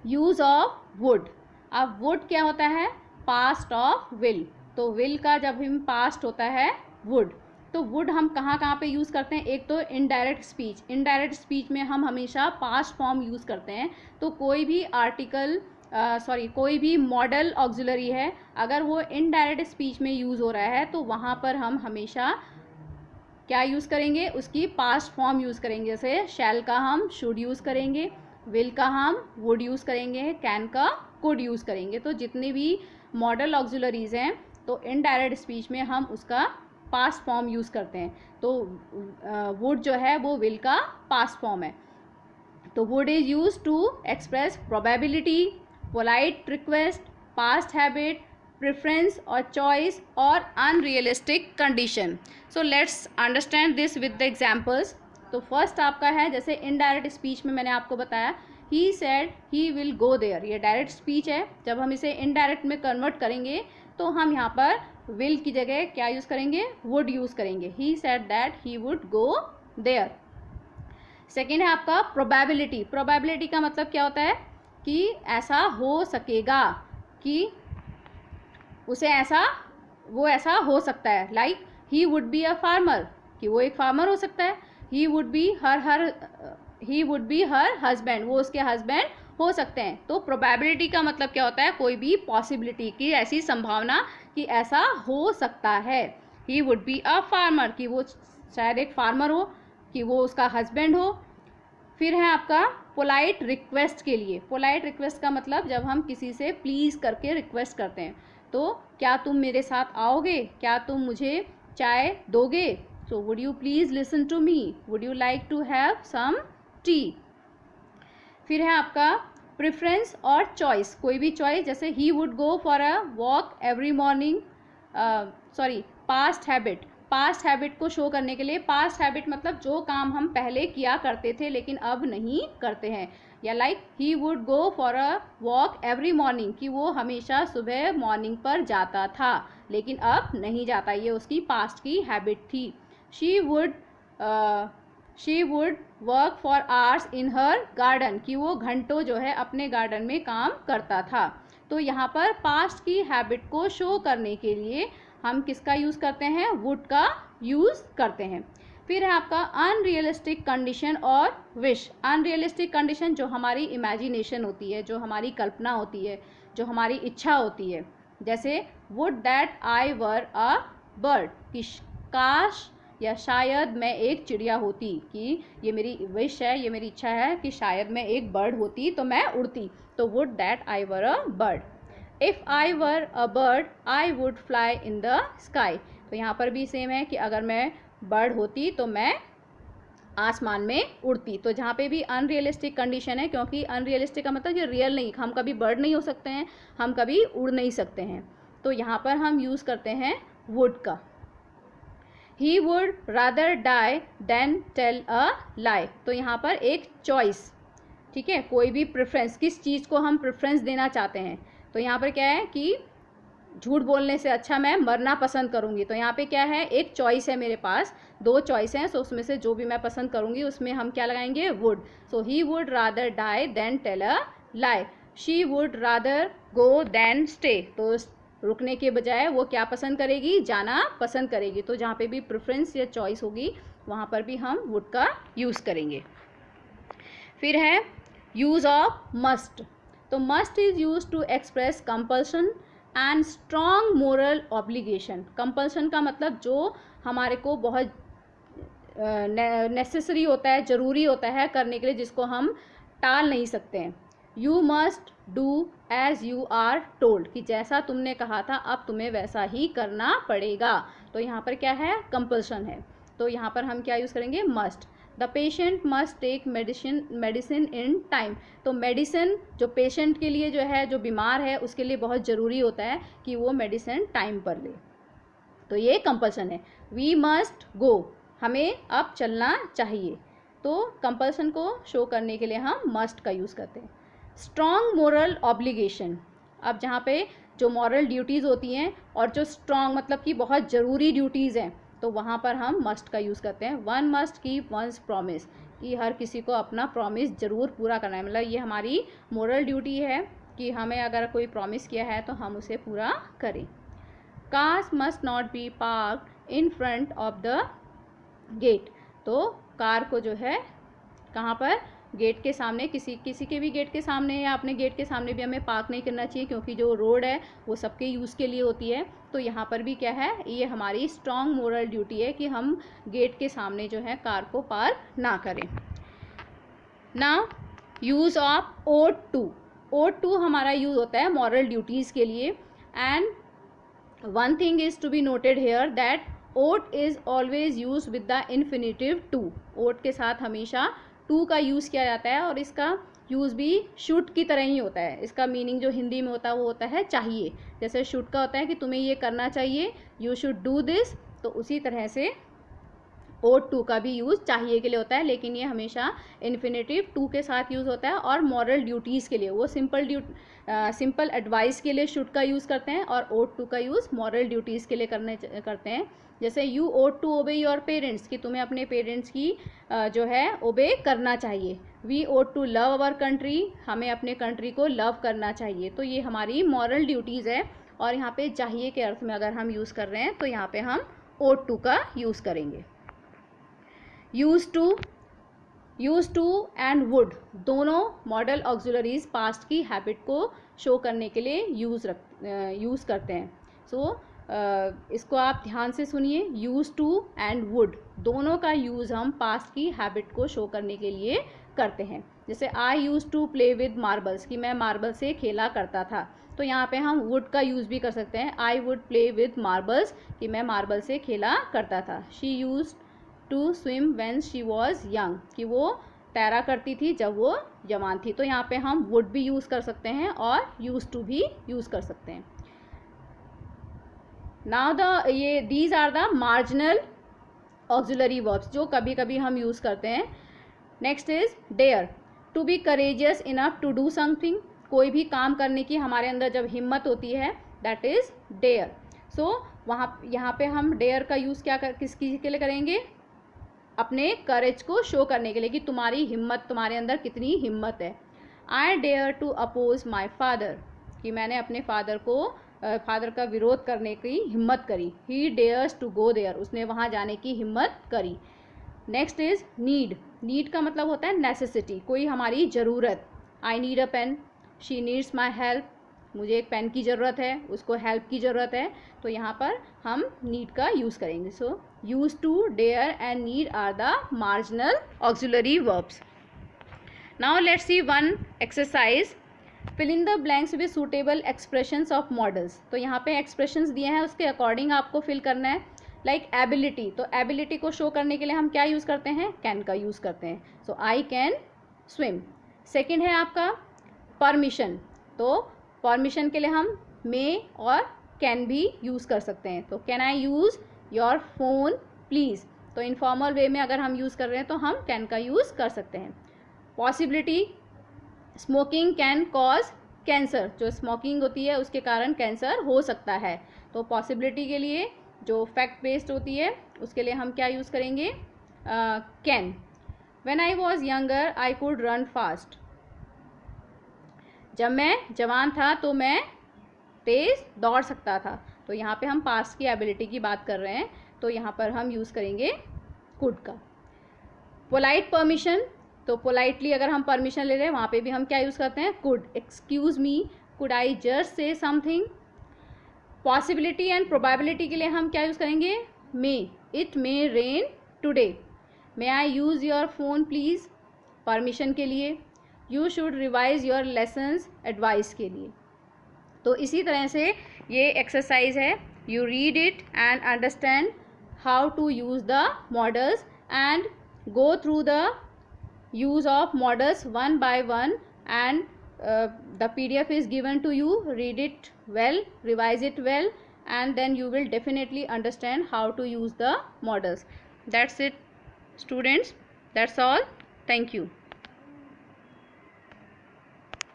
Use of would. अब would क्या होता है? Past of will. तो विल का जब हम पास्ट होता है वुड, तो वुड हम कहाँ कहाँ पे यूज़ करते हैं? एक तो इनडायरेक्ट स्पीच। इनडायरेक्ट स्पीच में हम हमेशा पास्ट फॉर्म यूज़ करते हैं। तो कोई भी आर्टिकल कोई भी मॉडल ऑक्सिलरी है, अगर वो इनडायरेक्ट स्पीच में यूज़ हो रहा है तो वहाँ पर हम हमेशा क्या यूज़ करेंगे? उसकी पास्ट फॉर्म यूज़ करेंगे। जैसे शैल का हम शुड यूज़ करेंगे, विल का हम वुड यूज़ करेंगे, कैन का कुड यूज़ करेंगे। तो जितने भी मॉडल ऑक्सिलरीज हैं तो इनडायरेक्ट स्पीच में हम उसका पास्ट फॉर्म यूज़ करते हैं। तो वुड जो है वो विल का पास्ट फॉर्म है। तो would is use to express probability, polite request, past habit, preference और चॉइस और unrealistic condition. So let's understand this with the examples. तो फर्स्ट आपका है, जैसे इनडायरेक्ट स्पीच में मैंने आपको बताया he said he will go there, ये डायरेक्ट स्पीच है। जब हम इसे इनडायरेक्ट में कन्वर्ट करेंगे तो हम यहाँ पर विल की जगह क्या यूज़ करेंगे? वुड यूज़ करेंगे। He said that he would go there. Second है आपका प्रोबेबिलिटी। प्रोबेबिलिटी का मतलब क्या होता है? कि ऐसा हो सकेगा, कि उसे वो ऐसा हो सकता है। Like he would be a farmer, कि वो एक फार्मर हो सकता है। He would be her husband, वो उसके हस्बैंड हो सकते हैं। तो प्रोबेबिलिटी का मतलब क्या होता है? कोई भी पॉसिबिलिटी की, ऐसी संभावना कि ऐसा हो सकता है। He would be a farmer, कि वो शायद एक फार्मर हो, कि वो उसका हस्बैंड हो। फिर है आपका पोलाइट रिक्वेस्ट के लिए। पोलाइट रिक्वेस्ट का मतलब जब हम किसी से प्लीज़ करके रिक्वेस्ट करते हैं, तो क्या तुम मेरे साथ आओगे? क्या तुम मुझे चाय दोगे? So would you please listen to me? Would you like to have some tea? फिर है आपका प्रेफरेंस और चॉइस। कोई भी चॉइस, जैसे ही would go for a walk every morning. Past habit. Past habit को शो करने के लिए, पास्ट हैबिट मतलब जो काम हम पहले किया करते थे लेकिन अब नहीं करते हैं। या like he would go for a walk every morning, कि वो हमेशा सुबह मॉर्निंग पर जाता था लेकिन अब नहीं जाता, ये उसकी पास्ट की हैबिट थी। She would work for hours in her garden, कि वो घंटों जो है अपने गार्डन में काम करता था। तो यहाँ पर पास्ट की हैबिट को शो करने के लिए हम किसका यूज़ करते हैं? वुड का यूज़ करते हैं। फिर है आपका अनरियलिस्टिक कंडीशन और विश। अनरियलिस्टिक कंडीशन जो हमारी इमेजिनेशन होती है, जो हमारी कल्पना होती है, जो हमारी इच्छा होती है। जैसे would that I were a bird, कि काश या शायद मैं एक चिड़िया होती, कि ये मेरी विश है, ये मेरी इच्छा है कि शायद मैं एक बर्ड होती तो मैं उड़ती। तो would that I were a bird. If I were a bird I would fly in the sky. तो यहाँ पर भी सेम है कि अगर मैं बर्ड होती तो मैं आसमान में उड़ती। तो जहाँ पे भी अनरियलिस्टिक कंडीशन है, क्योंकि अनरियलिस्टिक का मतलब ये रियल नहीं, हम कभी बर्ड नहीं हो सकते हैं, हम कभी उड़ नहीं सकते हैं। तो यहाँ पर हम यूज़ करते हैं वुड का। He would rather die than tell a lie. तो यहाँ पर एक चॉइस, ठीक है, कोई भी प्रेफरेंस, किस चीज़ को हम प्रेफरेंस देना चाहते हैं। तो यहाँ पर क्या है कि झूठ बोलने से अच्छा मैं मरना पसंद करूँगी। तो यहाँ पे क्या है? एक चॉइस है मेरे पास, दो चॉइस हैं, सो उसमें से जो भी मैं पसंद करूँगी उसमें हम क्या लगाएंगे? Would. So he would rather die than tell a lie. She would rather go than stay. तो रुकने के बजाय वो क्या पसंद करेगी? जाना पसंद करेगी। तो जहाँ पे भी प्रेफरेंस या चॉइस होगी वहाँ पर भी हम वुड का यूज़ करेंगे। फिर है यूज़ ऑफ मस्ट। तो must is use to express compulsion and strong moral obligation. Compulsion का मतलब जो हमारे को बहुत नेसेसरी होता है, ज़रूरी होता है करने के लिए, जिसको हम टाल नहीं सकते हैं। You must do as you are told, कि जैसा तुमने कहा था अब तुम्हें वैसा ही करना पड़ेगा। तो यहाँ पर क्या है? कंपल्सन है। तो यहाँ पर हम क्या यूज़ करेंगे? Must. The patient must take medicine in time. तो मेडिसिन जो पेशेंट के लिए जो है, जो बीमार है उसके लिए बहुत ज़रूरी होता है कि वो मेडिसिन टाइम पर ले। तो ये कंपल्सन है। वी मस्ट गो, हमें अब चलना चाहिए। तो कंपल्सन को शो करने के लिए हम मस्ट का यूज़ करते हैं। Strong moral obligation. अब जहाँ पे जो मॉरल ड्यूटीज़ होती हैं और जो स्ट्रॉन्ग मतलब कि बहुत ज़रूरी ड्यूटीज़ हैं, तो वहाँ पर हम मस्ट का यूज़ करते हैं। One must keep once promise, कि हर किसी को अपना प्रॉमिस ज़रूर पूरा करना है, मतलब ये हमारी मोरल ड्यूटी है कि हमें अगर कोई प्रॉमिस किया है तो हम उसे पूरा करें। Cars must not be parked in front of the gate, तो कार को जो है कहाँ पर, गेट के सामने, किसी के भी गेट के सामने या अपने गेट के सामने भी हमें पार्क नहीं करना चाहिए, क्योंकि जो रोड है वो सबके यूज़ के लिए होती है। तो यहाँ पर भी क्या है, ये हमारी स्ट्रॉन्ग मोरल ड्यूटी है कि हम गेट के सामने जो है कार को पार्क ना करें। Now use of ought to, ought to हमारा यूज़ होता है मॉरल ड्यूटीज़ के लिए। And one thing is to be noted here that ought is always use with the infinitive to, ought के साथ हमेशा टू का यूज़ किया जाता है, और इसका यूज़ भी शुड की तरह ही होता है। इसका मीनिंग जो हिंदी में होता है वो होता है चाहिए, जैसे शुड का होता है कि तुम्हें ये करना चाहिए, यू शुड डू दिस, तो उसी तरह से ओट टू का भी यूज़ चाहिए के लिए होता है, लेकिन ये हमेशा इन्फिनेटिव टू के साथ यूज़ होता है। और मॉरल ड्यूटीज़ के लिए वो सिंपल एडवाइस के लिए शुड का यूज़ करते हैं, और ओट टू का यूज़ मॉरल ड्यूटीज़ के लिए करते हैं। जैसे you ought to obey your parents, कि तुम्हें अपने पेरेंट्स की जो है ओबे करना चाहिए। We ought to love our country, हमें अपने कंट्री को लव करना चाहिए। तो ये हमारी मॉरल ड्यूटीज़ है, और यहाँ पे चाहिए के अर्थ में अगर हम यूज़ कर रहे हैं तो यहाँ पे हम ओट टू का यूज़ करेंगे। यूज़ टू एंड वुड दोनों मॉडल ऑक्सिलरीज पास्ट की हैबिट को शो करने के लिए यूज़ करते हैं। सो इसको आप ध्यान से सुनिए, यूज़ टू एंड वुड दोनों का यूज़ हम पास्ट की हैबिट को शो करने के लिए करते हैं। जैसे I use to play with marbles, कि मैं मार्बल से खेला करता था, तो यहाँ पे हम वुड का यूज़ भी कर सकते हैं। I would play with marbles, कि मैं मार्बल से खेला करता था। She use to swim when she was young, कि वो तैरा करती थी जब वो जवान थी। तो यहाँ पे हम वुड भी यूज़ कर सकते हैं और यूज़ टू भी यूज़ कर सकते हैं। Now these are the marginal auxiliary verbs जो कभी कभी हम यूज़ करते हैं। Next is dare, to be courageous enough to do something, कोई भी काम करने की हमारे अंदर जब हिम्मत होती है, दैट इज़ डेयर। सो यहाँ पे हम डेयर का यूज़ किस के लिए करेंगे, अपने करेज को शो करने के लिए, कि तुम्हारी हिम्मत, तुम्हारे अंदर कितनी हिम्मत है। I dare to oppose my father, कि मैंने अपने फादर का विरोध करने की हिम्मत करी। ही डेयर्स टू गो देयर, उसने वहाँ जाने की हिम्मत करी। नेक्स्ट इज नीड, नीड का मतलब होता है नेसेसिटी, कोई हमारी ज़रूरत। I need a pen, she needs my help, मुझे एक पेन की ज़रूरत है, उसको हेल्प की ज़रूरत है, तो यहाँ पर हम नीड का यूज़ करेंगे। So use to, dare and need are the marginal auxiliary verbs. Now let's see one exercise, fill in the blanks with suitable expressions of modals. तो यहाँ पे एक्सप्रेशंस दिए हैं, उसके अकॉर्डिंग आपको फिल करना है। लाइक एबिलिटी, तो एबिलिटी को शो करने के लिए हम क्या यूज़ करते हैं, कैन का यूज़ करते हैं। सो आई कैन स्विम। सेकेंड है आपका परमिशन, तो परमिशन के लिए हम मे और कैन भी यूज़ कर सकते हैं। तो can I use your phone please, तो इनफॉर्मल वे में अगर हम यूज़ कर रहे हैं तो हम कैन का यूज़ कर सकते हैं। Possibility, smoking can cause cancer, जो स्मोकिंग होती है उसके कारण कैंसर हो सकता है। तो पॉसिबिलिटी के लिए जो फैक्ट बेस्ड होती है उसके लिए हम क्या यूज़ करेंगे, can. When I was younger I could run fast, जब मैं जवान था तो मैं तेज़ दौड़ सकता था। तो यहाँ पे हम पास्ट की एबिलिटी की बात कर रहे हैं, तो यहाँ पर हम यूज़ करेंगे कुड का। पोलाइट परमिशन, तो पोलाइटली अगर हम परमिशन ले रहे हैं वहाँ पे भी हम क्या यूज़ करते हैं, could. Excuse me, could I just say something. Possibility and probability के लिए हम क्या यूज़ करेंगे, may, it may rain today. May I use your phone please, permission के लिए। You should revise your lessons, advice के लिए। तो इसी तरह से ये एक्सरसाइज है, you read it and understand how to use the models and go through the use of models one by one, and the PDF is given to you. Read it well, revise it well, and then you will definitely understand how to use the models. That's it students, that's all. Thank you.